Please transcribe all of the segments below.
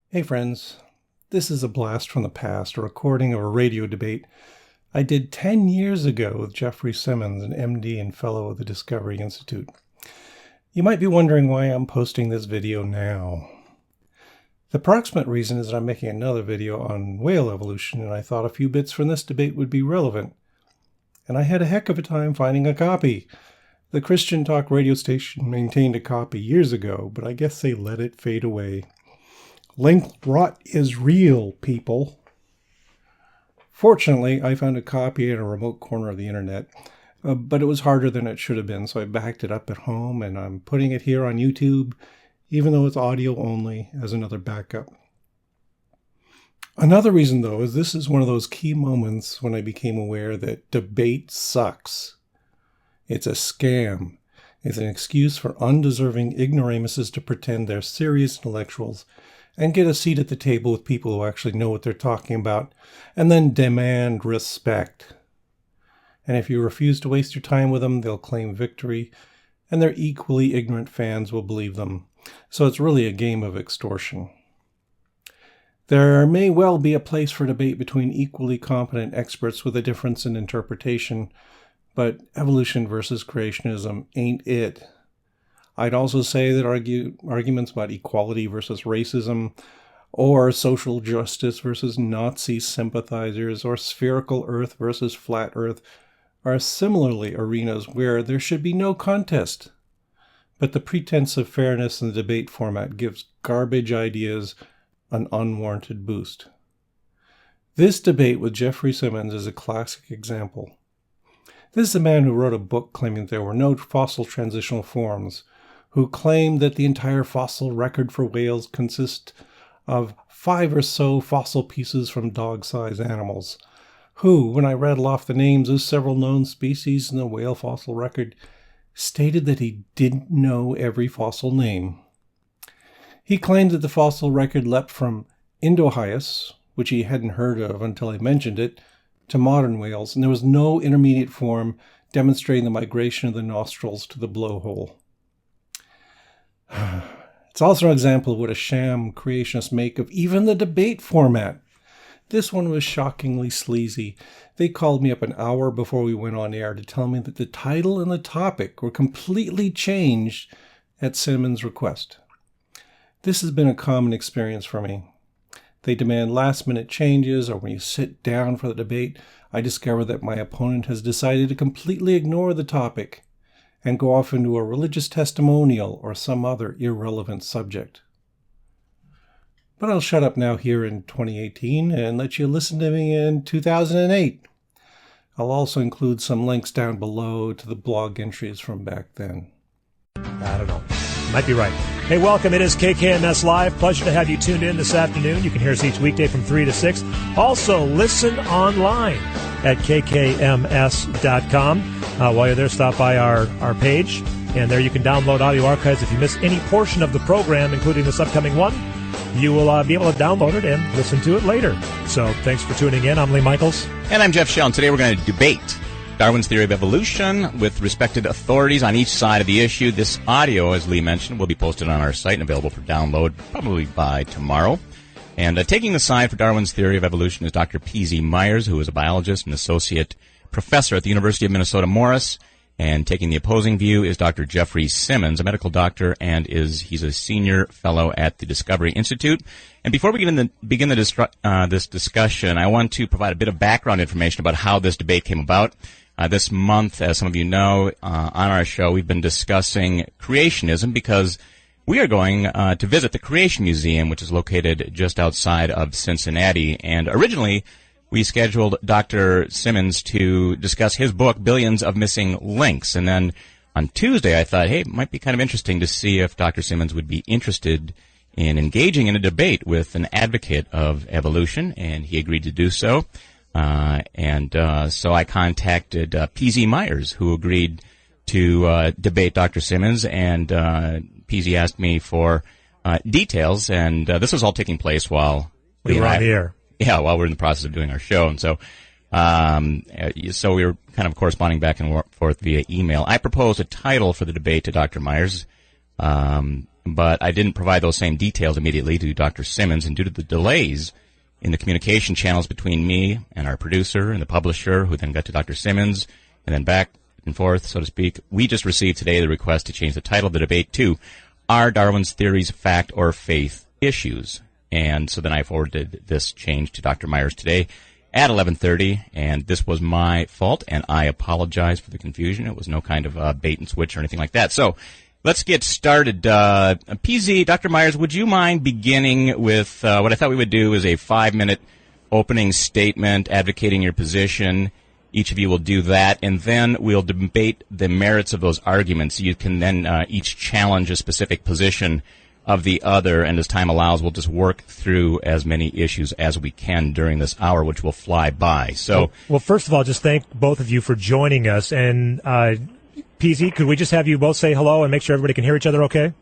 Hey friends, this is a blast from the past, a recording of a radio debate I did 10 years ago with Jeffrey Simmons, an MD and fellow of the Discovery Institute. You might be wondering why I'm posting this video now. The approximate reason is that I'm making another video on whale evolution, and I thought a few bits from this debate would be relevant. And I had a heck of a time finding a copy. The Christian talk radio station maintained a copy years ago, but I guess they let it fade away. Link rot is real, people. Fortunately, I found a copy in a remote corner of the internet, but it was harder than it should have been, so I backed it up at home, and I'm putting it here on YouTube, even though it's audio only, as another backup. Another reason, though, is this is one of those key moments when I became aware that debate sucks. It's a scam. It's an excuse for undeserving ignoramuses to pretend they're serious intellectuals and get a seat at the table with people who actually know what they're talking about, and then demand respect. And if you refuse to waste your time with them, they'll claim victory, and their equally ignorant fans will believe them. So it's really a game of extortion. There may well be a place for debate between equally competent experts with a difference in interpretation, but evolution versus creationism ain't it. I'd also say that arguments about equality versus racism, or social justice versus Nazi sympathizers, or spherical Earth versus flat Earth are similarly arenas where there should be no contest. But the pretense of fairness in the debate format gives garbage ideas an unwarranted boost. This debate with Jeffrey Simmons is a classic example. This is a man who wrote a book claiming that there were no fossil transitional forms, who claimed that the entire fossil record for whales consists of 5 or so fossil pieces from dog-sized animals, who, when I rattle off the names of several known species in the whale fossil record, stated that he didn't know every fossil name. He claimed that the fossil record leapt from Indohyus, which he hadn't heard of until I mentioned it, to modern whales, and there was no intermediate form demonstrating the migration of the nostrils to the blowhole. It's also an example of what a sham creationists make of even the debate format. This one was shockingly sleazy. They called me up an hour before we went on air to tell me that the title and the topic were completely changed at Simmons' request. This has been a common experience for me. They demand last-minute changes, or when you sit down for the debate, I discover that my opponent has decided to completely ignore the topic and go off into a religious testimonial or some other irrelevant subject. But I'll shut up now here in 2018 and let you listen to me in 2008. I'll also include some links down below to the blog entries from back then. I don't know. Might be right. Hey, welcome. It is KKMS Live. Pleasure to have you tuned in this afternoon. You can hear us each weekday from 3 to 6. Also, listen online at kkms.com. While you're there, stop by our page, and there you can download audio archives. If you miss any portion of the program, including this upcoming one, you will be able to download it and listen to it later. So thanks for tuning in. I'm Lee Michaels. And I'm Jeff Shell, and today we're going to debate Darwin's theory of evolution with respected authorities on each side of the issue. This audio, as Lee mentioned, will be posted on our site and available for download probably by tomorrow. And taking the side for Darwin's theory of evolution is Dr. P.Z. Myers, who is a biologist and associate professor at the University of Minnesota Morris. And taking the opposing view is Dr. Jeffrey Simmons, a medical doctor, and he's a senior fellow at the Discovery Institute. And before we begin this discussion, I want to provide a bit of background information about how this debate came about. This month, as some of you know, on our show, we've been discussing creationism because we are going to visit the Creation Museum, which is located just outside of Cincinnati. And originally, we scheduled Dr. Simmons to discuss his book, Billions of Missing Links. And then on Tuesday, I thought, hey, it might be kind of interesting to see if Dr. Simmons would be interested in engaging in a debate with an advocate of evolution, and he agreed to do so. So I contacted P.Z. Myers, who agreed to debate Dr. Simmons, and P.Z. asked me for details, and this was all taking place while we were on here. Yeah, while we're in the process of doing our show, and so we were kind of corresponding back and forth via email. I proposed a title for the debate to Dr. Myers, but I didn't provide those same details immediately to Dr. Simmons, and due to the delays in the communication channels between me and our producer and the publisher, who then got to Dr. Simmons, and then back and forth, so to speak, we just received today the request to change the title of the debate to Are Darwin's Theories Fact or Faith Issues? And so then I forwarded this change to Dr. Myers today at 11:30, and this was my fault, and I apologize for the confusion. It was no kind of bait and switch or anything like that. So let's get started. PZ, Dr. Myers, would you mind beginning with what I thought we would do is a 5-minute opening statement advocating your position. Each of you will do that, and then we'll debate the merits of those arguments. You can then each challenge a specific position of the other, and as time allows, we'll just work through as many issues as we can during this hour, which will fly by. So, well, first of all, just thank both of you for joining us. And PZ, could we just have you both say hello and make sure everybody can hear each other okay?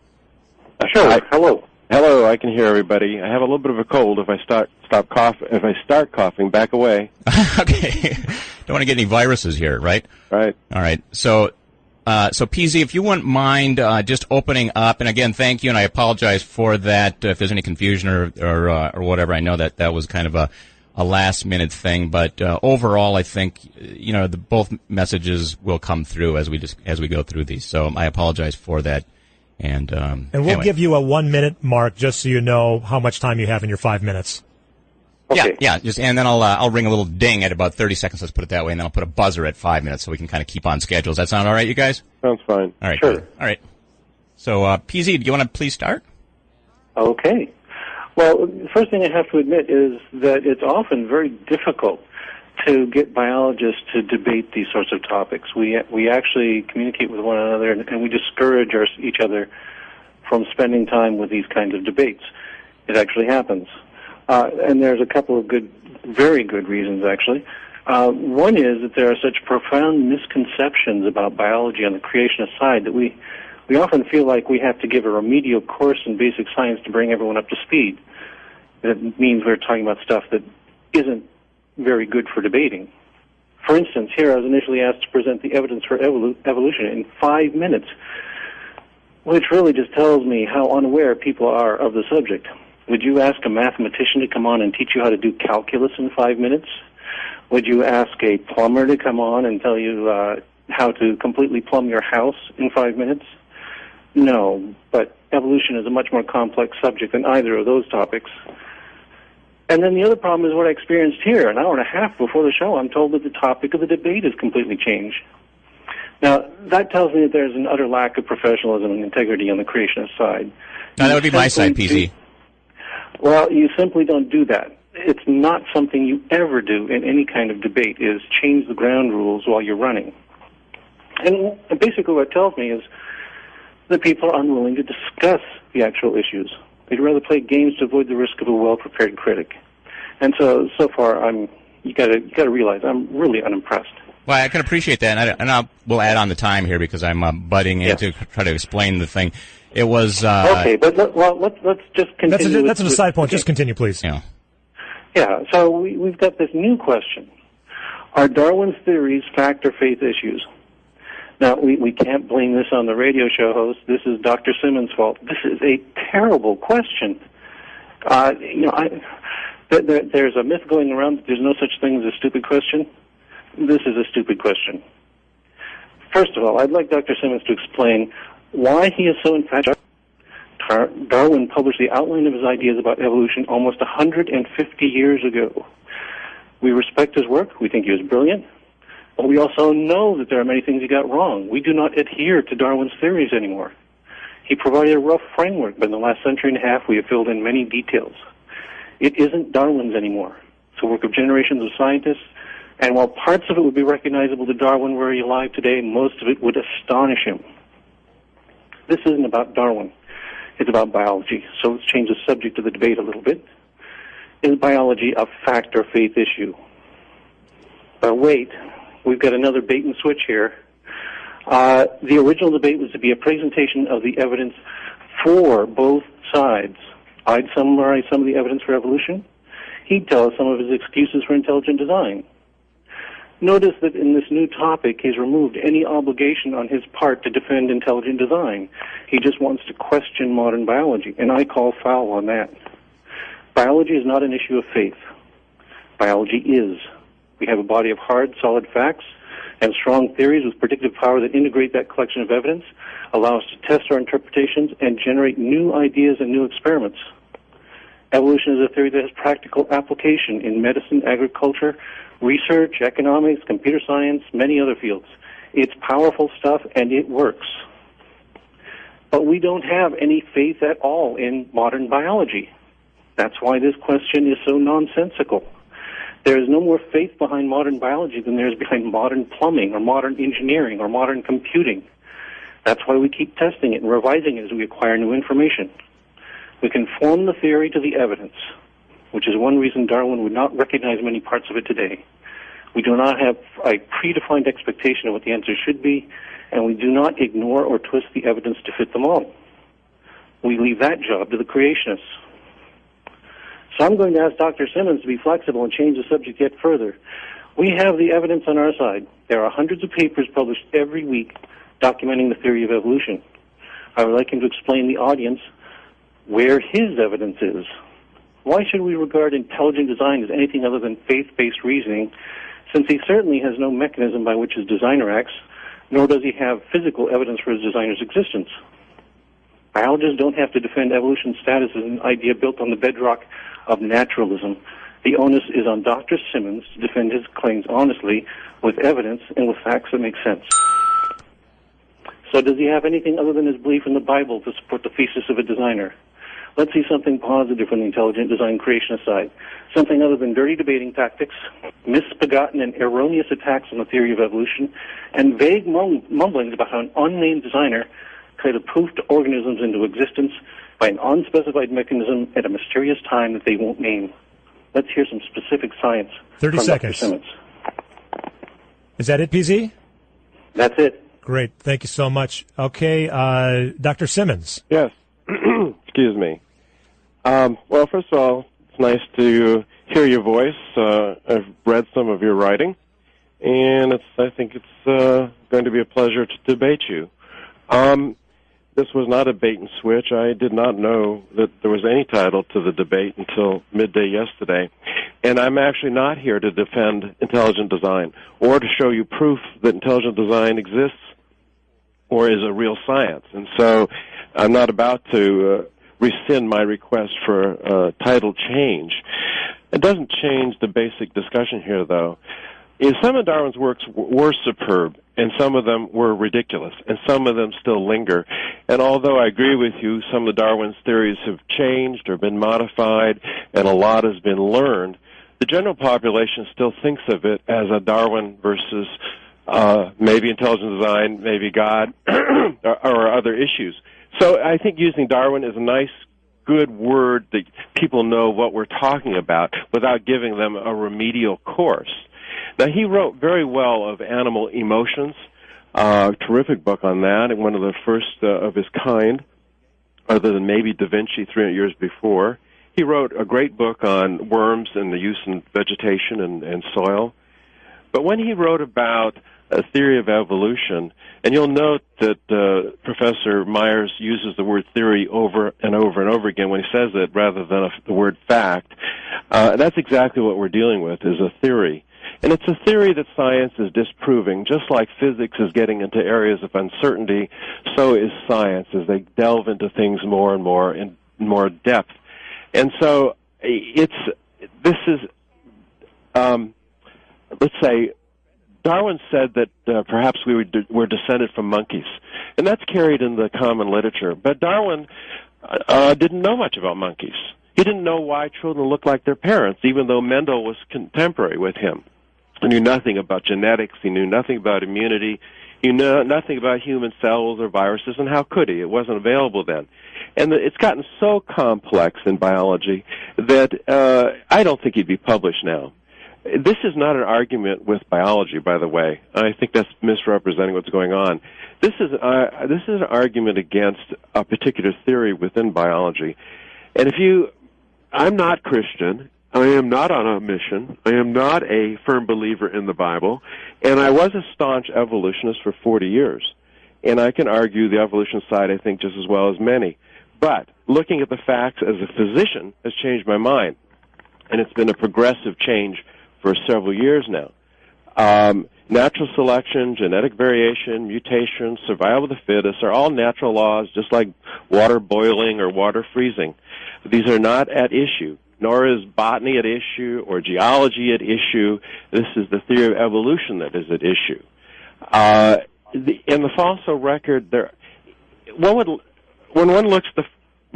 Sure. Hello. Hello, I can hear everybody. I have a little bit of a cold. If I start coughing, back away. Okay. Don't want to get any viruses here, right? Right. All right. So PZ, if you wouldn't mind just opening up, and again, thank you, and I apologize for that if there's any confusion or whatever. I know that was kind of a last-minute thing, but overall, I think both messages will come through as we go through these. So I apologize for that, and we'll anyway. give you a 1-minute mark just so you know how much time you have in your 5 minutes. Okay. Yeah. And then I'll ring a little ding at about 30 seconds. Let's put it that way, and then I'll put a buzzer at 5 minutes so we can kind of keep on schedule. Does that sound all right, you guys? Sounds fine. All right. Sure. Good. All right. So PZ, do you want to please start? Okay. Well, the first thing I have to admit is that it's often very difficult to get biologists to debate these sorts of topics. We actually communicate with one another, and we discourage each other from spending time with these kinds of debates. It actually happens. And there's a couple of very good reasons, actually. One is that there are such profound misconceptions about biology on the creationist side that we often feel like we have to give a remedial course in basic science to bring everyone up to speed. That means we're talking about stuff that isn't very good for debating. For instance, here I was initially asked to present the evidence for evolution in 5 minutes, which really just tells me how unaware people are of the subject. Would you ask a mathematician to come on and teach you how to do calculus in 5 minutes? Would you ask a plumber to come on and tell you how to completely plumb your house in 5 minutes? No, but evolution is a much more complex subject than either of those topics. And then the other problem is what I experienced here. An hour and a half before the show, I'm told that the topic of the debate has completely changed. Now, that tells me that there's an utter lack of professionalism and integrity on the creationist side. No, that would be my side, PZ. Well, you simply don't do that. It's not something you ever do in any kind of debate, is change the ground rules while you're running. And basically what it tells me is that people are unwilling to discuss the actual issues. They'd rather play games to avoid the risk of a well-prepared critic. And so far, you got to realize I'm really unimpressed. Well, I can appreciate that, and we'll add on the time here because I'm butting in to try to explain the thing. It was okay, but let's just continue. That's an aside point. Okay. Just continue, please. Yeah. So we've got this new question: Are Darwin's theories fact or faith issues? Now we can't blame this on the radio show host. This is Dr. Simmons' fault. This is a terrible question. There's a myth going around that there's no such thing as a stupid question. This is a stupid question. First of all, I'd like Dr. Simmons to explain why he is so infatuated. Darwin published the outline of his ideas about evolution almost 150 years ago. We respect his work. We think he was brilliant. But we also know that there are many things he got wrong. We do not adhere to Darwin's theories anymore. He provided a rough framework, but in the last century and a half we have filled in many details. It isn't Darwin's anymore. It's the work of generations of scientists, and while parts of it would be recognizable to Darwin were he alive today, most of it would astonish him. This isn't about Darwin. It's about biology. So let's change the subject of the debate a little bit. Is biology a fact or faith issue? But wait, we've got another bait and switch here. The original debate was to be a presentation of the evidence for both sides. I'd summarize some of the evidence for evolution. He'd tell us some of his excuses for intelligent design. Notice that in this new topic, he's removed any obligation on his part to defend intelligent design. He just wants to question modern biology, and I call foul on that. Biology is not an issue of faith. Biology is. We have a body of hard, solid facts and strong theories with predictive power that integrate that collection of evidence, allow us to test our interpretations, and generate new ideas and new experiments. Evolution is a theory that has practical application in medicine, agriculture, research, economics, computer science, many other fields. It's powerful stuff, and it works. But we don't have any faith at all in modern biology. That's why this question is so nonsensical. There is no more faith behind modern biology than there is behind modern plumbing or modern engineering or modern computing. That's why we keep testing it and revising it as we acquire new information. We conform the theory to the evidence, which is one reason Darwin would not recognize many parts of it today. We do not have a predefined expectation of what the answer should be, and we do not ignore or twist the evidence to fit them all. We leave that job to the creationists. So I'm going to ask Dr. Simmons to be flexible and change the subject yet further. We have the evidence on our side. There are hundreds of papers published every week documenting the theory of evolution. I would like him to explain to the audience where his evidence is. Why should we regard intelligent design as anything other than faith-based reasoning, since he certainly has no mechanism by which his designer acts, nor does he have physical evidence for his designer's existence? Biologists don't have to defend evolution's status as an idea built on the bedrock of naturalism. The onus is on Dr. Simmons to defend his claims honestly, with evidence and with facts that make sense. So does he have anything other than his belief in the Bible to support the thesis of a designer? Let's see something positive from the intelligent design creationist side. Something other than dirty debating tactics, misbegotten and erroneous attacks on the theory of evolution, and vague mumblings about how an unnamed designer created proofed organisms into existence by an unspecified mechanism at a mysterious time that they won't name. Let's hear some specific science 30 from seconds. Dr. Simmons. Is that it, PZ? That's it. Great. Thank you so much. Okay, Dr. Simmons. Yes. Excuse me. Well, first of all, it's nice to hear your voice. I've read some of your writing, and I think it's going to be a pleasure to debate you. This was not a bait and switch. I did not know that there was any title to the debate until midday yesterday. And I'm actually not here to defend intelligent design or to show you proof that intelligent design exists or is a real science. And so I'm not about to rescind my request for a title change. It doesn't change the basic discussion here, though. Some of Darwin's works were superb, and some of them were ridiculous, and some of them still linger. And although I agree with you, some of Darwin's theories have changed or been modified, and a lot has been learned, the general population still thinks of it as a Darwin versus maybe intelligent design, maybe God, or other issues. So I think using Darwin is a nice, good word that people know what we're talking about without giving them a remedial course. Now, he wrote very well of animal emotions, terrific book on that, and one of the first of his kind, other than maybe Da Vinci 300 years before. He wrote a great book on worms and the use in vegetation and soil. But when he wrote about a theory of evolution, and you'll note that Professor Myers uses the word theory over and over and over again when he says it rather than the word fact, that's exactly what we're dealing with, is a theory. And it's a theory that science is disproving. Just like physics is getting into areas of uncertainty, so is science as they delve into things more and more in more depth. And so let's say, Darwin said that perhaps we were descended from monkeys. And that's carried in the common literature. But Darwin didn't know much about monkeys. He didn't know why children looked like their parents, even though Mendel was contemporary with him. He knew nothing about genetics. He knew nothing about immunity. He knew nothing about human cells or viruses, and how could he? It wasn't available then. And it's gotten so complex in biology that I don't think he'd be published now. This is not an argument with biology, by the way. I think that's misrepresenting what's going on. This is an argument against a particular theory within biology. And I'm not Christian. I am not on a mission. I am not a firm believer in the Bible. And I was a staunch evolutionist for 40 years. And I can argue the evolution side, I think, just as well as many. But looking at the facts as a physician has changed my mind. And it's been a progressive change for several years now. Natural selection, genetic variation, mutation, survival of the fittest are all natural laws, just like water boiling or water freezing. These are not at issue, nor is botany at issue or geology at issue. This is the theory of evolution that is at issue. In the fossil record, when one looks at the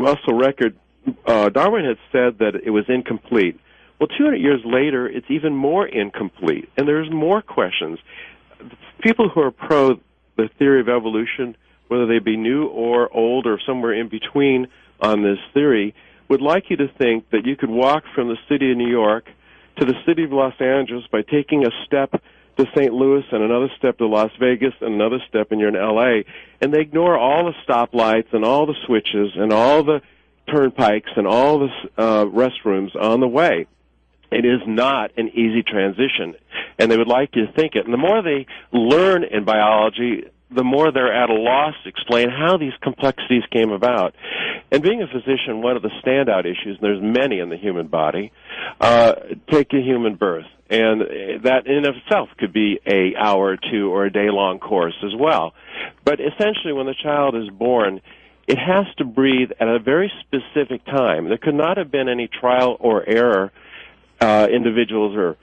fossil record, Darwin had said that it was incomplete. Well, 200 years later, it's even more incomplete, and there's more questions. People who are pro the theory of evolution, whether they be new or old or somewhere in between on this theory, would like you to think that you could walk from the city of New York to the city of Los Angeles by taking a step to St. Louis and another step to Las Vegas and another step and you're in L.A., and they ignore all the stoplights and all the switches and all the turnpikes and all the restrooms on the way. It is not an easy transition, and they would like you to think it. And the more they learn in biology, the more they're at a loss to explain how these complexities came about. And being a physician, one of the standout issues, and there's many in the human body, take a human birth. And that in itself could be an hour or two or a day-long course as well. But essentially, when the child is born, it has to breathe at a very specific time. There could not have been any trial or error individuals or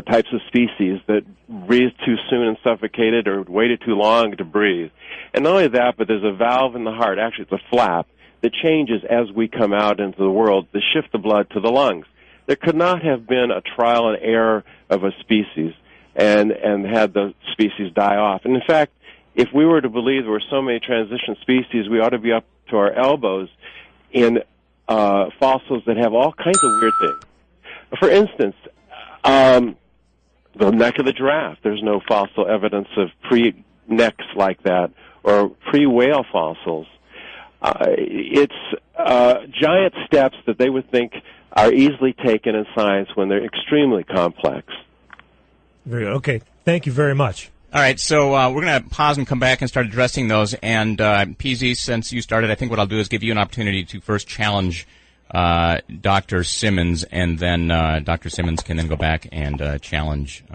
types of species that breathed too soon and suffocated or waited too long to breathe. And not only that, but there's a valve in the heart, actually it's a flap, that changes as we come out into the world to shift the blood to the lungs. There could not have been a trial and error of a species and had the species die off. And in fact, if we were to believe there were so many transition species, we ought to be up to our elbows in fossils that have all kinds of weird things. For instance, the neck of the giraffe, there's no fossil evidence of pre-necks like that, or pre-whale fossils. It's giant steps that they would think are easily taken in science when they're extremely complex. Very good. Okay, thank you very much. All right, so we're going to pause and come back and start addressing those. And PZ, since you started, I think what I'll do is give you an opportunity to first challenge Dr. Simmons, and then Dr. Simmons can then go back and challenge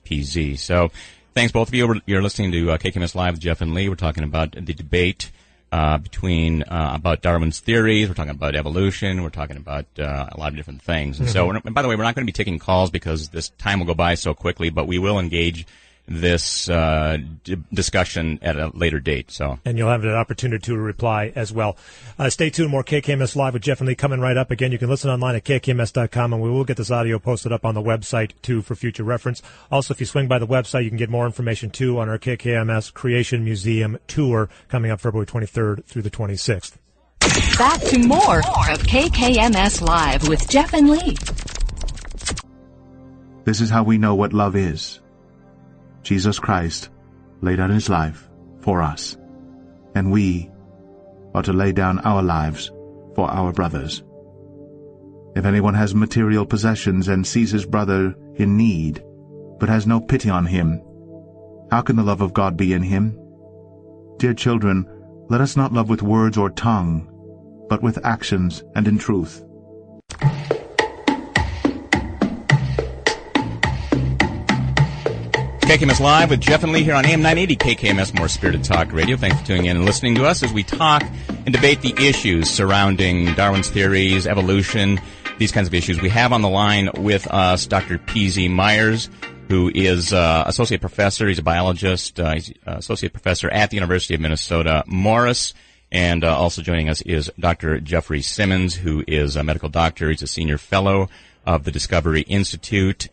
PZ. So thanks, both of you. You're listening to KKMS Live with Jeff and Lee. We're talking about the debate between about Darwin's theories. We're talking about evolution. We're talking about a lot of different things. And so, and by the way, we're not going to be taking calls because this time will go by so quickly, but we will engage this discussion at a later date. So, and you'll have an opportunity to reply as well. Stay tuned. More KKMS Live with Jeff and Lee coming right up. Again, you can listen online at kkms.com, and we will get this audio posted up on the website, too, for future reference. Also, if you swing by the website, you can get more information, too, on our KKMS Creation Museum tour coming up February 23rd through the 26th. Back to more of KKMS Live with Jeff and Lee. This is how we know what love is. Jesus Christ laid down his life for us, and we ought to lay down our lives for our brothers. If anyone has material possessions and sees his brother in need, but has no pity on him, how can the love of God be in him? Dear children, let us not love with words or tongue, but with actions and in truth. KKMS Live with Jeff and Lee here on AM 980 KKMS, more Spirited Talk Radio. Thanks for tuning in and listening to us as we talk and debate the issues surrounding Darwin's theories, evolution, these kinds of issues. We have on the line with us Dr. P.Z. Myers, who is associate professor. He's a biologist. He's associate professor at the University of Minnesota Morris. And also joining us is Dr. Jeffrey Simmons, who is a medical doctor. He's a senior fellow of the Discovery Institute.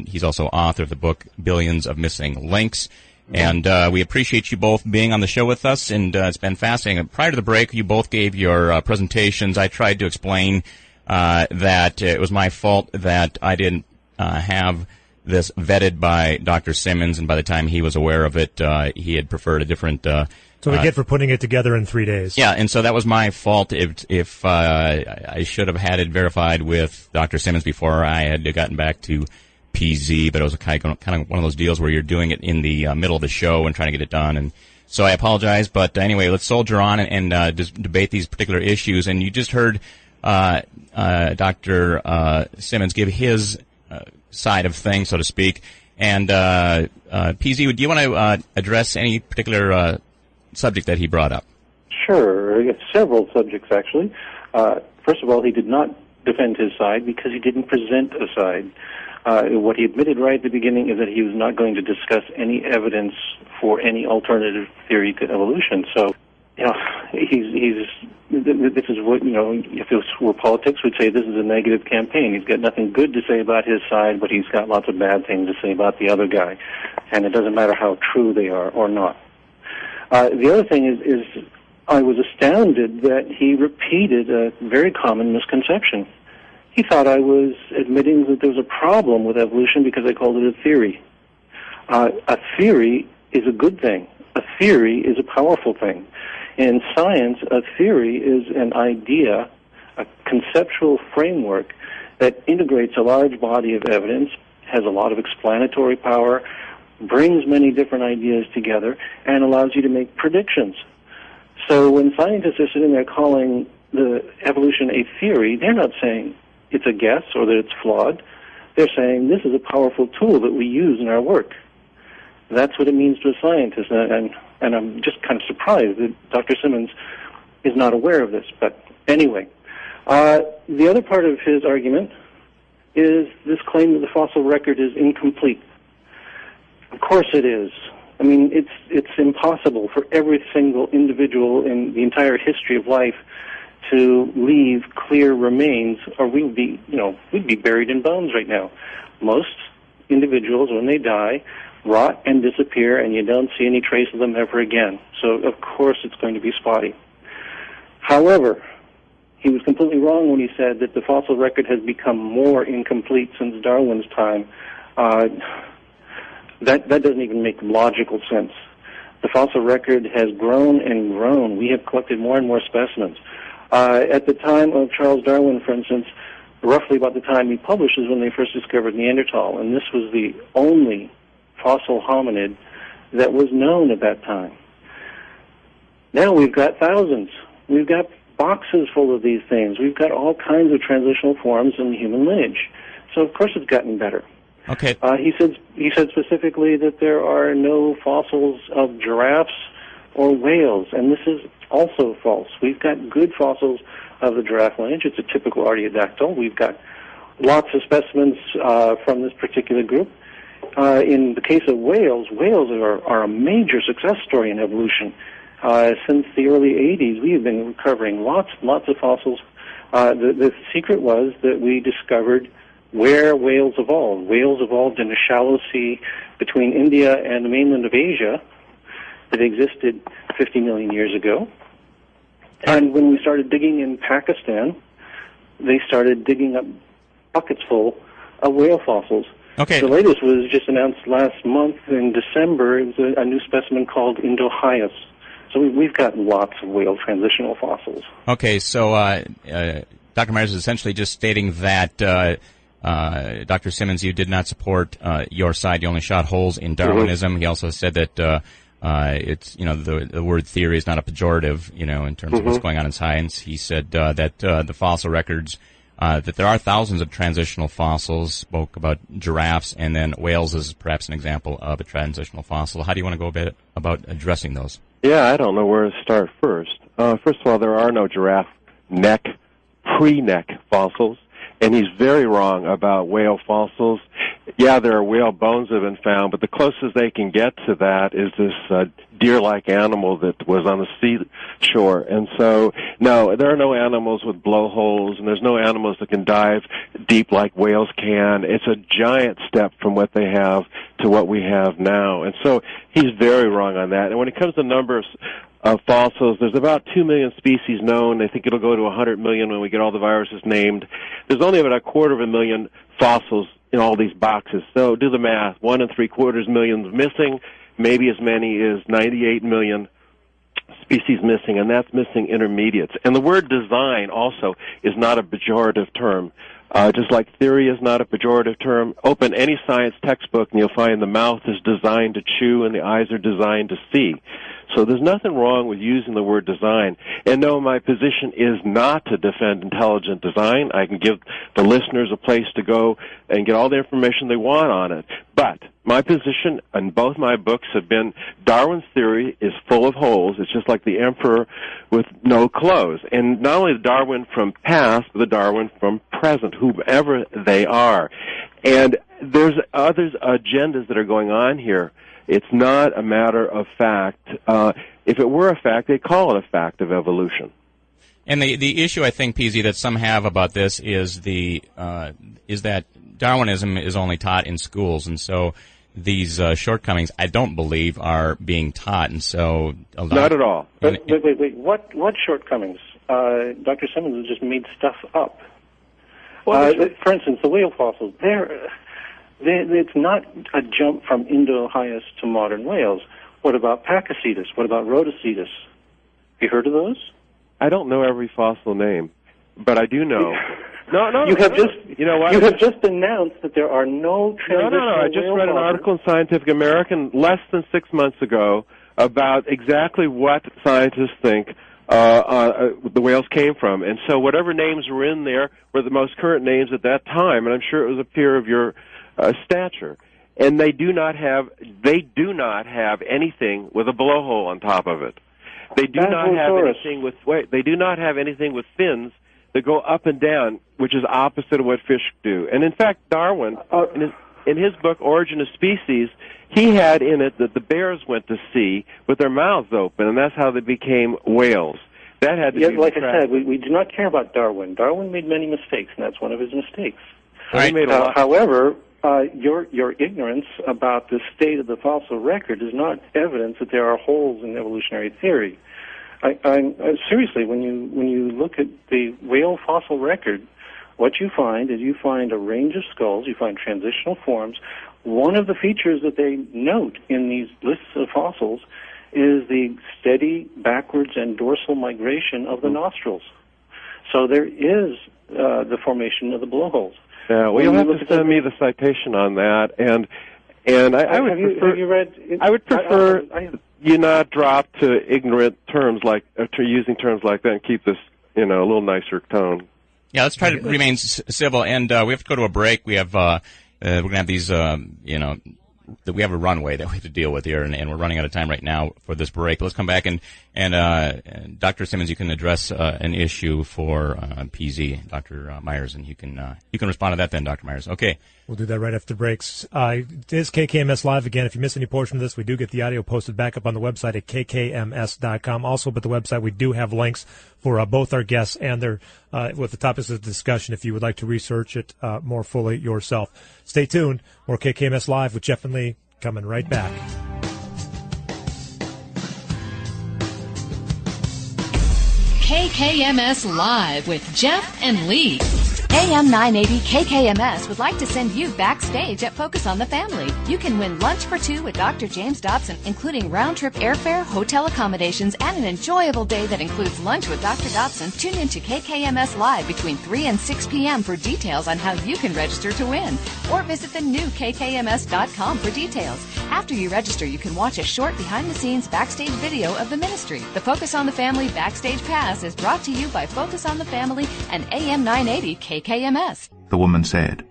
He's also author of the book Billions of Missing Links. And we appreciate you both being on the show with us, and it's been fascinating. Prior to the break, you both gave your presentations. I tried to explain that it was my fault that I didn't have this vetted by Dr. Simmons, and by the time he was aware of it, he had preferred a different. So we get for putting it together in 3 days. Yeah, and so that was my fault. If I should have had it verified with Dr. Simmons before I had gotten back to PZ, but it was kind of one of those deals where you're doing it in the middle of the show and trying to get it done, and so I apologize. But anyway, let's soldier on and just debate these particular issues. And you just heard Dr. Simmons give his side of things, so to speak. And PZ, do you want to address any particular subject that he brought up? Sure. Several subjects, actually. First of all, he did not defend his side because he didn't present a side. What he admitted right at the beginning is that he was not going to discuss any evidence for any alternative theory to evolution. So, this is what, if this were politics, we'd say this is a negative campaign. He's got nothing good to say about his side, but he's got lots of bad things to say about the other guy. And it doesn't matter how true they are or not. The other thing is I was astounded that he repeated a very common misconception. He thought I was admitting that there was a problem with evolution because I called it a theory. A theory is a good thing. A theory is a powerful thing. In science, a theory is an idea, a conceptual framework that integrates a large body of evidence, has a lot of explanatory power, brings many different ideas together, and allows you to make predictions. So when scientists are sitting there calling the evolution a theory, they're not saying it's a guess or that it's flawed. They're saying this is a powerful tool that we use in our work. That's what it means to a scientist, and I'm just kind of surprised that Dr. Simmons is not aware of this. But anyway, the other part of his argument is this claim that the fossil record is incomplete. Of course it is. I mean, it's impossible for every single individual in the entire history of life to leave clear remains, or we'd be buried in bones right now. Most individuals, when they die, rot and disappear, and you don't see any trace of them ever again. So, of course, it's going to be spotty. However, he was completely wrong when he said that the fossil record has become more incomplete since Darwin's time. That doesn't even make logical sense. The fossil record has grown and grown. We have collected more and more specimens. At the time of Charles Darwin, for instance, roughly about the time he published is when they first discovered Neanderthal, and this was the only fossil hominid that was known at that time. Now we've got thousands. We've got boxes full of these things. We've got all kinds of transitional forms in the human lineage. So of course it's gotten better. Okay. He said specifically that there are no fossils of giraffes or whales, and this is also false. We've got good fossils of the giraffe lineage. It's a typical artiodactyl. We've got lots of specimens from this particular group. In the case of whales are a major success story in evolution. Since the early 80s, we have been recovering lots of fossils. The secret was that we discovered where whales evolved. Whales evolved in a shallow sea between India and the mainland of Asia that existed 50 million years ago. And when we started digging in Pakistan, they started digging up buckets full of whale fossils. Okay. The latest was just announced last month in December. It was a new specimen called Indohyus. So we've got lots of whale transitional fossils. Okay, so Dr. Myers is essentially just stating that Dr. Simmons, you did not support your side. You only shot holes in Darwinism. Mm-hmm. He also said that it's the word theory is not a pejorative, in terms of what's going on in science. He said that the fossil records. That there are thousands of transitional fossils, spoke about giraffes, and then whales is perhaps an example of a transitional fossil. How do you want to go about addressing those? Yeah, I don't know where to start first. First of all, there are no giraffe neck, pre-neck fossils, and he's very wrong about whale fossils. Yeah, there are whale bones that have been found, but the closest they can get to that is this deer-like animal that was on the seashore. And so, no, there are no animals with blowholes, and there's no animals that can dive deep like whales can. It's a giant step from what they have to what we have now. And so he's very wrong on that. And when it comes to numbers of fossils, there's about 2 million species known. I think it'll go to 100 million when we get all the viruses named. There's only about 250,000 fossils in all these boxes. So do the math. 1 3/4 million missing, maybe as many as 98 million species missing, and that's missing intermediates. And the word design also is not a pejorative term. Just like theory is not a pejorative term, open any science textbook and you'll find the mouth is designed to chew and the eyes are designed to see. So there's nothing wrong with using the word design. And no, my position is not to defend intelligent design. I can give the listeners a place to go and get all the information they want on it. But my position in both my books have been Darwin's theory is full of holes. It's just like the emperor with no clothes. And not only the Darwin from past, but the Darwin from present, whoever they are. And there's other agendas that are going on here. It's not a matter of fact. If it were a fact, they'd call it a fact of evolution. And the issue I think, PZ, that some have about this is that Darwinism is only taught in schools, and so these shortcomings, I don't believe, are being taught, and so not at all. Wait. What shortcomings? Dr. Simmons has just made stuff up. Well, for instance, the whale fossils. It's not a jump from Indo-Hyas to modern whales. What about Pakicetus? What about Rhodocetus? Have you heard of those? I don't know every fossil name, but I do know. No. You have just announced that there are no transitional No. I just read an article in Scientific American less than 6 months ago about exactly what scientists think the whales came from. And so whatever names were in there were the most current names at that time, and I'm sure it was a peer of your stature. And they do not have anything with a blowhole on top of it. They do not have anything with fins that go up and down, which is opposite of what fish do. And in fact, Darwin, in his book Origin of Species, he had in it that the bears went to sea with their mouths open, and that's how they became whales. That had to be like I said, we do not care about Darwin. Darwin made many mistakes, and that's one of his mistakes. Right. However, your ignorance about the state of the fossil record is not evidence that there are holes in evolutionary theory. Seriously, when you look at the whale fossil record, what you find is a range of skulls, you find transitional forms. One of the features that they note in these lists of fossils is the steady backwards and dorsal migration of the nostrils. So there is the formation of the blowholes. Yeah, well, you'll have to send me the citation on that, and I would prefer you not drop to ignorant terms like to using terms like that and keep this a little nicer tone. Yeah, let's try to remain civil, and we have to go to a break. We have we're going to have these we have a runway that we have to deal with here, and we're running out of time right now for this break. But let's come back and Dr. Simmons, you can address an issue for PZ, Dr. Myers, and you can respond to that then, Dr. Myers. Okay. We'll do that right after the breaks. It is KKMS Live again. If you miss any portion of this, we do get the audio posted back up on the website at kkms.com. Also, but the website, we do have links for both our guests and their with the topics of discussion if you would like to research it more fully yourself. Stay tuned. More KKMS Live with Jeff and Lee coming right back. KKMS Live with Jeff and Lee. AM 980 KKMS would like to send you backstage at Focus on the Family. You can win lunch for two with Dr. James Dobson, including round-trip airfare, hotel accommodations, and an enjoyable day that includes lunch with Dr. Dobson. Tune in to KKMS Live between 3 and 6 p.m. for details on how you can register to win. Or visit the new KKMS.com for details. After you register, you can watch a short behind-the-scenes backstage video of the ministry. The Focus on the Family Backstage Pass is brought to you by Focus on the Family and AM 980 KKMS. The woman said,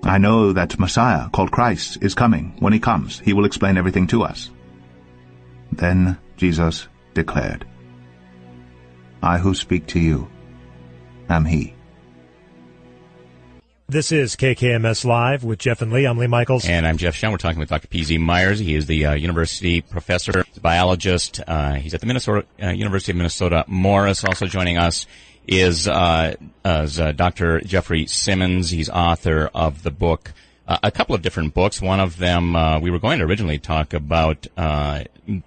I know that Messiah, called Christ, is coming. When he comes, he will explain everything to us. Then Jesus declared, I who speak to you am he. This is KKMS Live with Jeff and Lee. I'm Lee Michaels. And I'm Jeff Shum. We're talking with Dr. P.Z. Myers. He is the university professor, he's a biologist. He's at the University of Minnesota Morris. Also joining us is Dr. Jeffrey Simmons. He's author of the book a couple of different books. One of them, we were going to originally talk about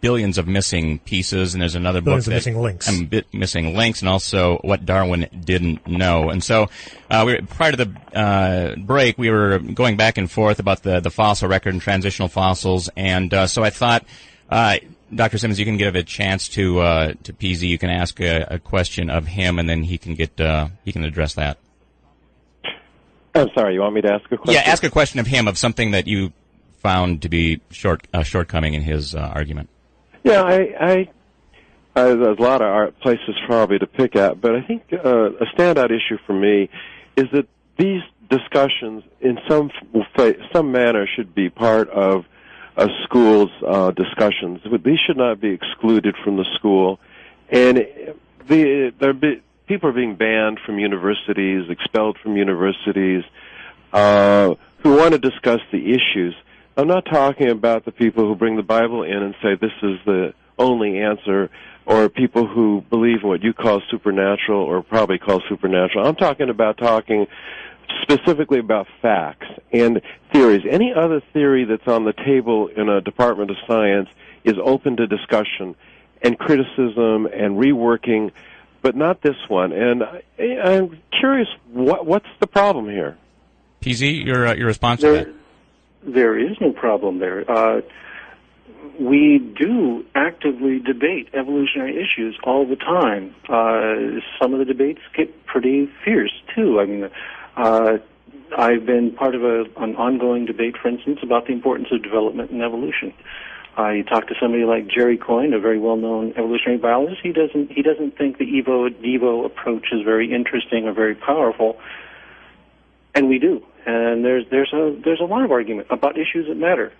billions of missing pieces, and there's another Billions book of missing links. Missing links, and also what Darwin didn't know. And so, prior to the break, we were going back and forth about the fossil record and transitional fossils, and so I thought, Dr. Simmons, you can give a chance to PZ. You can ask a question of him, and then he can address that. I'm sorry, you want me to ask a question? Yeah, ask a question of him of something that you found to be shortcoming in his argument. Yeah, I there's a lot of places probably to pick at, but I think a standout issue for me is that these discussions, in some manner, should be part of a school's discussions. These should not be excluded from the school, and people are being banned from universities, expelled from universities, who want to discuss the issues. I'm not talking about the people who bring the Bible in and say this is the only answer, or people who believe in what you call supernatural or probably call supernatural. I'm talking specifically about facts and theories. Any other theory that's on the table in a department of science is open to discussion and criticism and reworking, but not this one. And I'm curious, what's the problem here? PZ, your response to that? There is no problem there. We do actively debate evolutionary issues all the time. Some of the debates get pretty fierce, too. I mean, I've been part of an ongoing debate, for instance, about the importance of development and evolution. You talk to somebody like Jerry Coyne, a very well-known evolutionary biologist. He doesn't think the Evo approach is very interesting or very powerful, and we do. And there's a lot of argument about issues that matter.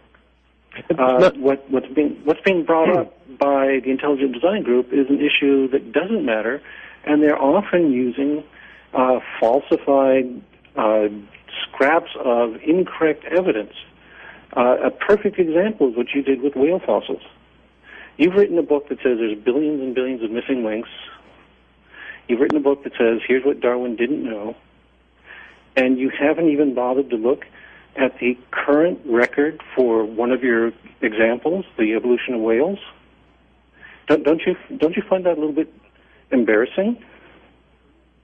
What's being brought up by the Intelligent Design Group is an issue that doesn't matter, and they're often using falsified scraps of incorrect evidence. A perfect example is what you did with whale fossils. You've written a book that says there's billions and billions of missing links. You've written a book that says here's what Darwin didn't know. And you haven't even bothered to look at the current record for one of your examples, the evolution of whales. Don't you find that a little bit embarrassing?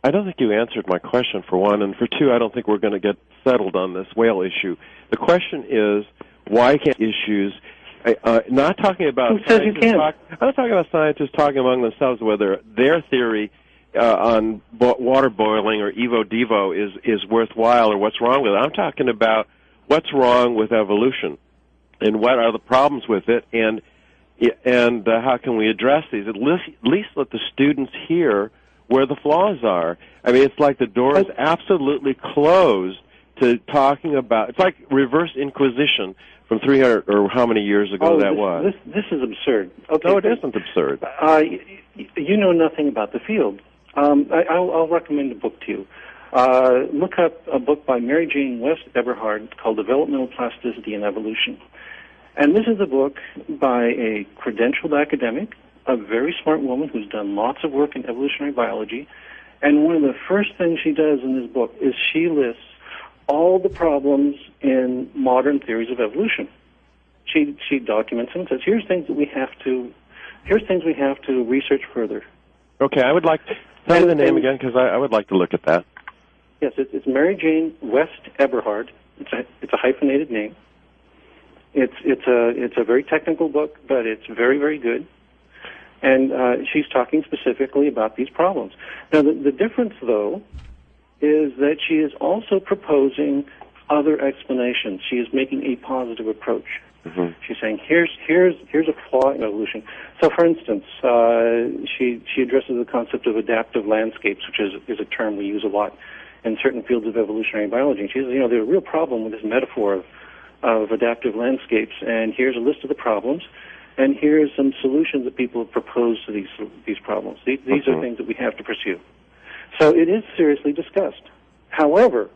I don't think you answered my question, for one, and for two, I don't think we're going to get settled on this whale issue. The question is, why can't issues, not talking about... Who says you can't? I'm not talking about scientists talking among themselves whether their theory on water boiling or Evo-Devo is worthwhile or what's wrong with it. I'm talking about what's wrong with evolution and what are the problems with it, and how can we address these. At least let the students hear where the flaws are. I mean, it's like the door is absolutely closed to talking about... It's like reverse inquisition from 300 or how many years ago was. This is absurd. Okay, no, it isn't absurd. You know nothing about the field. I'll recommend a book to you. Look up a book by Mary Jane West Eberhard called Developmental Plasticity and Evolution. And this is a book by a credentialed academic, a very smart woman who's done lots of work in evolutionary biology. And one of the first things she does in this book is she lists all the problems in modern theories of evolution. She documents them and says, here's things we have to research further. Okay, I would like to tell me the name again, because I would like to look at that. Yes, it's Mary Jane West Eberhard. It's a hyphenated name. It's a very technical book, but it's very, very good. And she's talking specifically about these problems. Now, the difference, though, is that she is also proposing other explanations. She is making a positive approach. Mm-hmm. She's saying, here's a flaw in evolution. So, for instance, she addresses the concept of adaptive landscapes, which is a term we use a lot in certain fields of evolutionary biology. And she says, there's a real problem with this metaphor of adaptive landscapes, and here's a list of the problems, and here's some solutions that people have proposed to these problems. These are things that we have to pursue. So it is seriously discussed. However,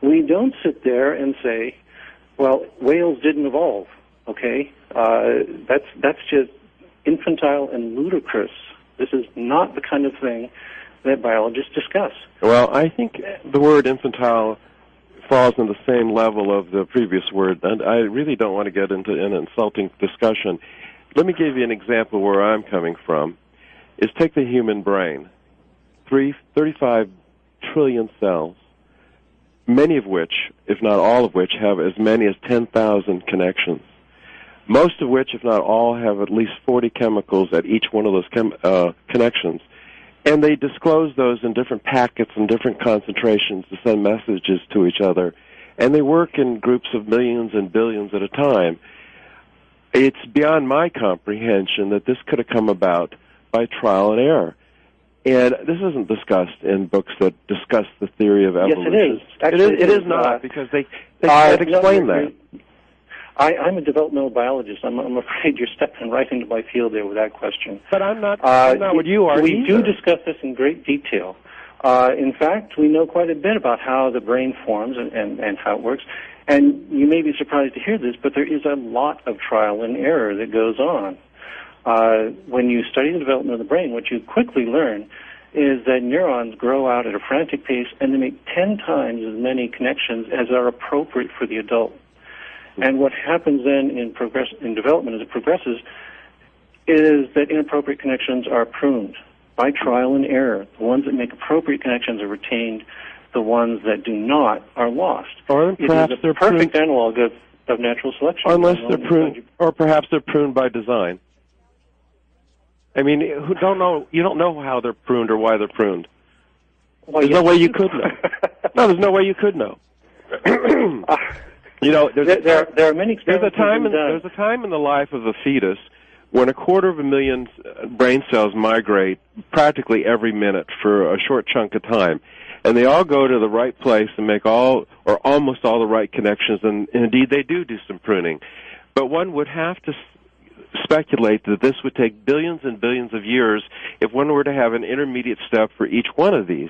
we don't sit there and say, well, whales didn't evolve, okay? That's just infantile and ludicrous. This is not the kind of thing that biologists discuss. Well, I think the word infantile falls in the same level of the previous word, and I really don't want to get into an insulting discussion. Let me give you an example where I'm coming from. Is take the human brain, 35 trillion cells, many of which, if not all of which, have as many as 10,000 connections. Most of which, if not all, have at least 40 chemicals at each one of those connections. And they disclose those in different packets and different concentrations to send messages to each other. And they work in groups of millions and billions at a time. It's beyond my comprehension that this could have come about by trial and error. And this isn't discussed in books that discuss the theory of evolution. Yes, it is. Actually, it is not, because they can't explain that. I'm a developmental biologist. I'm afraid you're stepping right into my field there with that question. But I'm not what you are. We do discuss this in great detail. In fact, we know quite a bit about how the brain forms and how it works. And you may be surprised to hear this, but there is a lot of trial and error that goes on. When you study the development of the brain, what you quickly learn is that neurons grow out at a frantic pace and they make 10 times as many connections as are appropriate for the adult. And what happens then in development as it progresses is that inappropriate connections are pruned by trial and error. The ones that make appropriate connections are retained. The ones that do not are lost. Or perhaps it is a perfect analog of natural selection. Unless they're pruned, or perhaps they're pruned by design. I mean, you don't know how they're pruned or why they're pruned. Well, there's no way you could know. No, there's no way you could know. You know, there are many experiments. There's a time in the life of a fetus when 250,000 brain cells migrate practically every minute for a short chunk of time, and they all go to the right place and make all or almost all the right connections, and indeed they do some pruning. But one would have to speculate that this would take billions and billions of years if one were to have an intermediate step for each one of these.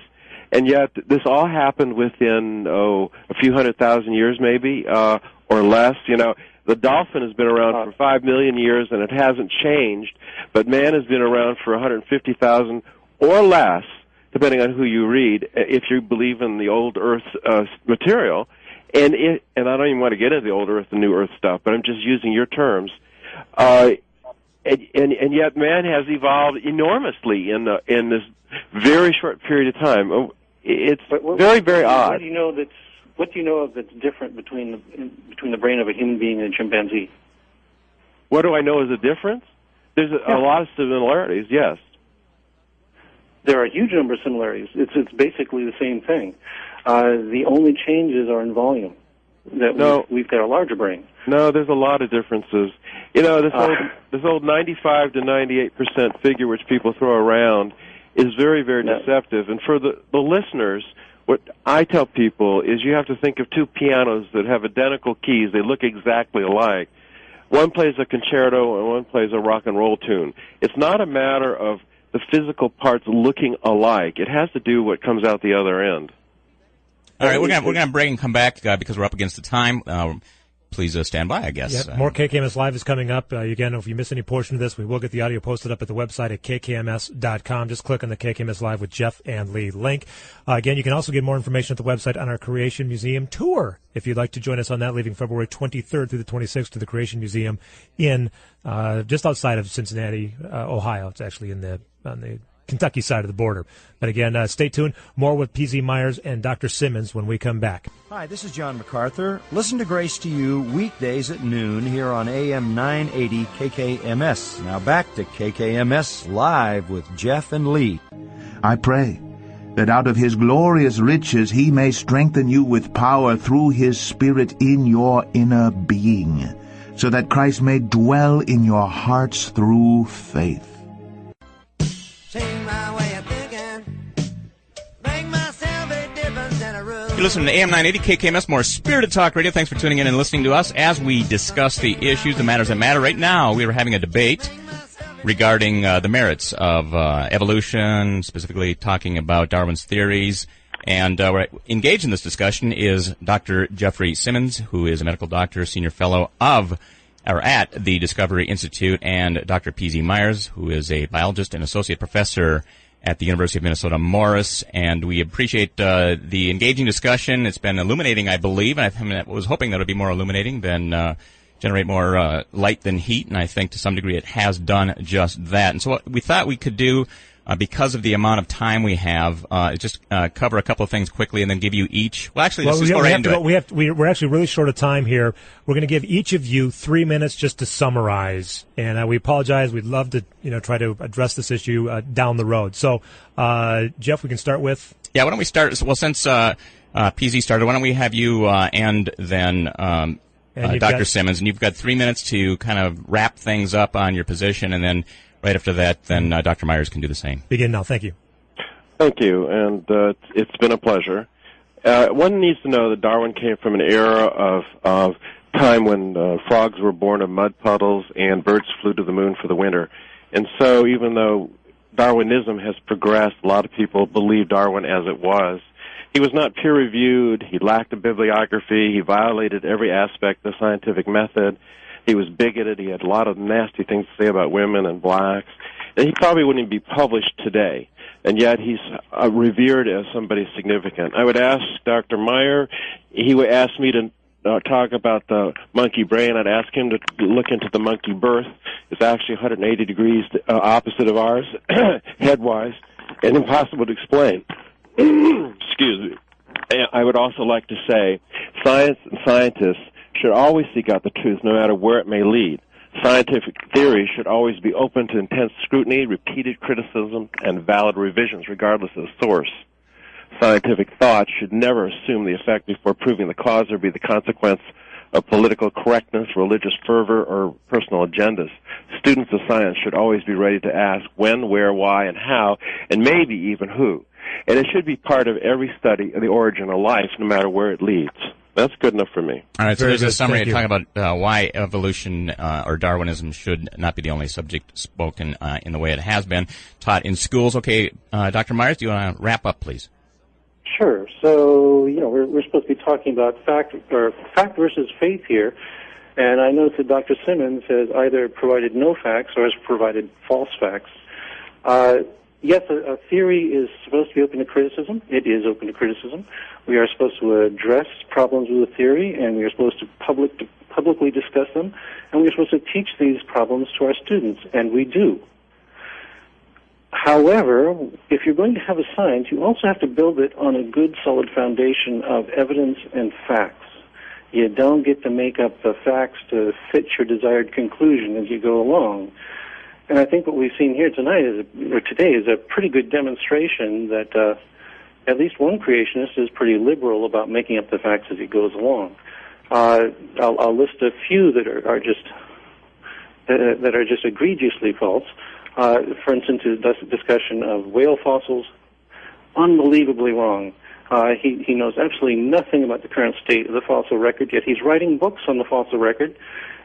And yet, this all happened within, a few 100,000 years maybe, or less. You know, the dolphin has been around for 5 million years and it hasn't changed, but man has been around for 150,000 or less, depending on who you read, if you believe in the old Earth material. And I don't even want to get into the old Earth and new Earth stuff, but I'm just using your terms. And yet man has evolved enormously in this very short period of time. It's very, very odd. What do you know that's different between the brain of a human being and a chimpanzee? What do I know is a difference? There's a lot of similarities, yes. There are a huge number of similarities. It's basically the same thing. The only changes are in volume. We've got a larger brain. No, there's a lot of differences. You know, this old 95 to 98% figure which people throw around is very, very deceptive. And for the listeners, what I tell people is you have to think of two pianos that have identical keys. They look exactly alike. One plays a concerto and one plays a rock and roll tune. It's not a matter of the physical parts looking alike. It has to do what comes out the other end. All right, we're gonna break and come back because we're up against the time. Please stand by, I guess. Yep, more KKMS Live is coming up. Again, if you miss any portion of this, we will get the audio posted up at the website at kkms.com. Just click on the KKMS Live with Jeff and Lee link. Again, you can also get more information at the website on our Creation Museum tour. If you'd like to join us on that, leaving February 23rd through the 26th to the Creation Museum in just outside of Cincinnati, Ohio. It's actually on the Kentucky side of the border. But again, stay tuned. More with P.Z. Myers and Dr. Simmons when we come back. Hi, this is John MacArthur. Listen to Grace to You weekdays at noon here on AM 980 KKMS. Now back to KKMS Live with Jeff and Lee. I pray that out of his glorious riches he may strengthen you with power through his Spirit in your inner being, so that Christ may dwell in your hearts through faith. You're listening to AM 980 KKMS, more Spirited Talk Radio. Thanks for tuning in and listening to us as we discuss the issues, the matters that matter. Right now, we are having a debate regarding the merits of evolution, specifically talking about Darwin's theories. And we're engaged in this discussion is Dr. Jeffrey Simmons, who is a medical doctor, senior fellow at the Discovery Institute, and Dr. P.Z. Myers, who is a biologist and associate professor at the University of Minnesota Morris, and we appreciate the engaging discussion. It's been illuminating, I believe, and I was hoping that it would be more illuminating than generate more light than heat, and I think to some degree it has done just that. And so what we thought we could do, because of the amount of time we have, just cover a couple of things quickly and then give you each. Well, actually, let's just go right into it. We're actually really short of time here. We're going to give each of you 3 minutes just to summarize. And we apologize. We'd love to try to address this issue down the road. So, Jeff, we can start with. Yeah, why don't we start? Well, since PZ started, why don't we have you and then Dr. Simmons, and you've got 3 minutes to kind of wrap things up on your position, and then right after that, then Dr. Myers can do the same. Begin now. Thank you. Thank you, and it's been a pleasure. One needs to know that Darwin came from an era of time when frogs were born of mud puddles and birds flew to the moon for the winter. And so even though Darwinism has progressed, a lot of people believe Darwin as it was. He was not peer-reviewed. He lacked a bibliography. He violated every aspect of the scientific method. He was bigoted. He had a lot of nasty things to say about women and blacks. And he probably wouldn't be published today. And yet he's revered as somebody significant. I would ask Dr. Meyer, he would ask me to talk about the monkey brain. I'd ask him to look into the monkey birth. It's actually 180 degrees opposite of ours, headwise, and impossible to explain. Excuse me. I would also like to say science and scientists should always seek out the truth no matter where it may lead. Scientific theory should always be open to intense scrutiny, repeated criticism, and valid revisions regardless of the source. Scientific thought should never assume the effect before proving the cause or be the consequence of political correctness, religious fervor, or personal agendas. Students of science should always be ready to ask when, where, why, and how, and maybe even who. And it should be part of every study of the origin of life, no matter where it leads. That's good enough for me. All right, so there's a summary talking about why evolution or Darwinism should not be the only subject spoken in the way it has been taught in schools. Okay, Dr. Myers, do you want to wrap up, please? Sure. So, we're supposed to be talking about fact versus faith here. And I notice that Dr. Simmons has either provided no facts or has provided false facts. Yes, a theory is supposed to be open to criticism. It is open to criticism. We are supposed to address problems with a theory, and we are supposed to publicly discuss them, and we are supposed to teach these problems to our students, and we do. However, if you're going to have a science, you also have to build it on a good, solid foundation of evidence and facts. You don't get to make up the facts to fit your desired conclusion as you go along. And I think what we've seen here today is a pretty good demonstration that at least one creationist is pretty liberal about making up the facts as he goes along. I'll list a few that are just egregiously false. For instance, his discussion of whale fossils, unbelievably wrong. He knows absolutely nothing about the current state of the fossil record, yet he's writing books on the fossil record,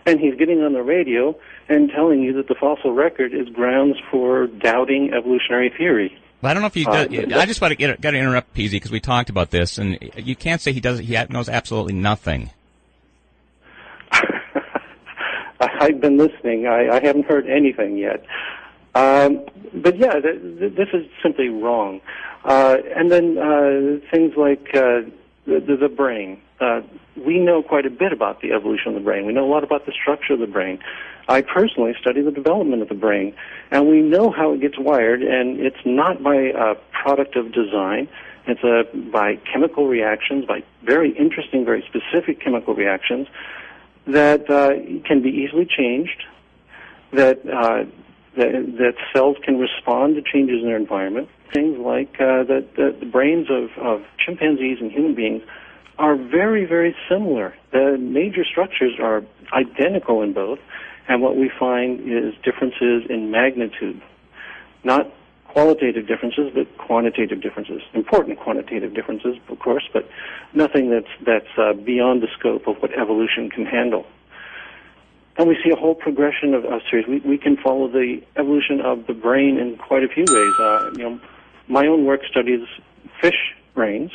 and he's getting on the radio and telling you that the fossil record is grounds for doubting evolutionary theory. Well, I don't know if he does. I just got to interrupt PZ because we talked about this, and you can't say he knows absolutely nothing. I've been listening. I haven't heard anything yet. But yeah, this is simply wrong. And then things like the brain. We know quite a bit about the evolution of the brain. We know a lot about the structure of the brain. I personally study the development of the brain, and we know how it gets wired, and it's not by a product of design. It's by chemical reactions, by very interesting, very specific chemical reactions that can be easily changed, that cells can respond to changes in their environment. Things like the brains of chimpanzees and human beings are very, very similar. The major structures are identical in both, and what we find is differences in magnitude. Not qualitative differences, but quantitative differences. Important quantitative differences, of course, but nothing that's beyond the scope of what evolution can handle. And we see a whole progression of series. We can follow the evolution of the brain in quite a few ways. My own work studies fish brains,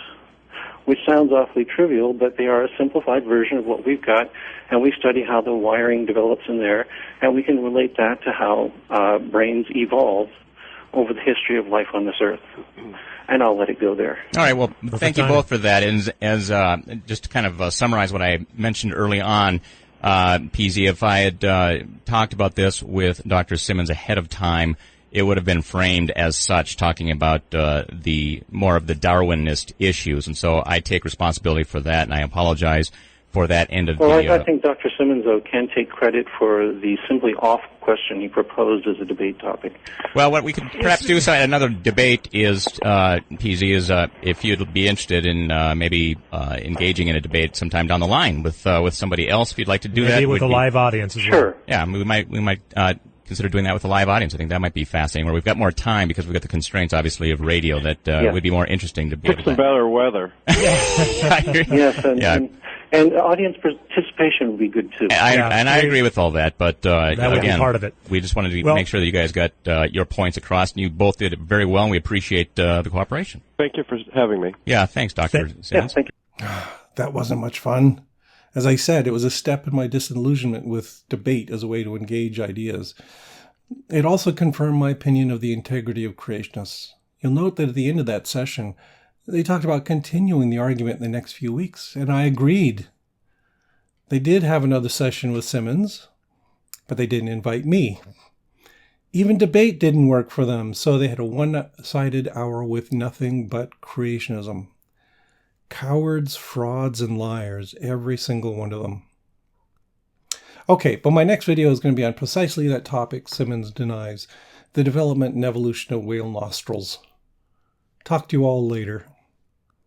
which sounds awfully trivial, but they are a simplified version of what we've got, and we study how the wiring develops in there, and we can relate that to how brains evolve over the history of life on this earth. And I'll let it go there. All right. Well, thank you both for that. And as just to kind of summarize what I mentioned early on, PZ, if I had talked about this with Dr. Simmons ahead of time, it would have been framed as such, talking about the more of the Darwinist issues. And so I take responsibility for that, and I apologize for that end of I think Dr. Simmons, though, can take credit for the simply off question he proposed as a debate topic. Well, what we could perhaps do another debate is, PZ, is if you'd be interested in maybe engaging in a debate sometime down the line with somebody else, if you'd like to do that. Maybe with a live audience as well. Sure. Yeah, we might consider doing that with a live audience. I think that might be fascinating, where we've got more time because we've got the constraints, obviously, of radio that would be more interesting to be able Pick to... some better weather. Yes, and audience participation would be good, too. I agree with all that, but that would again, be part of it. We just wanted to make sure that you guys got your points across, and you both did it very well, and we appreciate the cooperation. Thank you for having me. Yeah, thanks, Dr. Simmons. Yeah, thank you. That wasn't much fun. As I said, it was a step in my disillusionment with debate as a way to engage ideas. It also confirmed my opinion of the integrity of creationists. You'll note that at the end of that session, they talked about continuing the argument in the next few weeks, and I agreed. They did have another session with Simmons, but they didn't invite me. Even debate didn't work for them, so they had a one-sided hour with nothing but creationism. Cowards, frauds, and liars, every single one of them. Okay, but my next video is going to be on precisely that topic Simmons denies, the development and evolution of whale nostrils. Talk to you all later.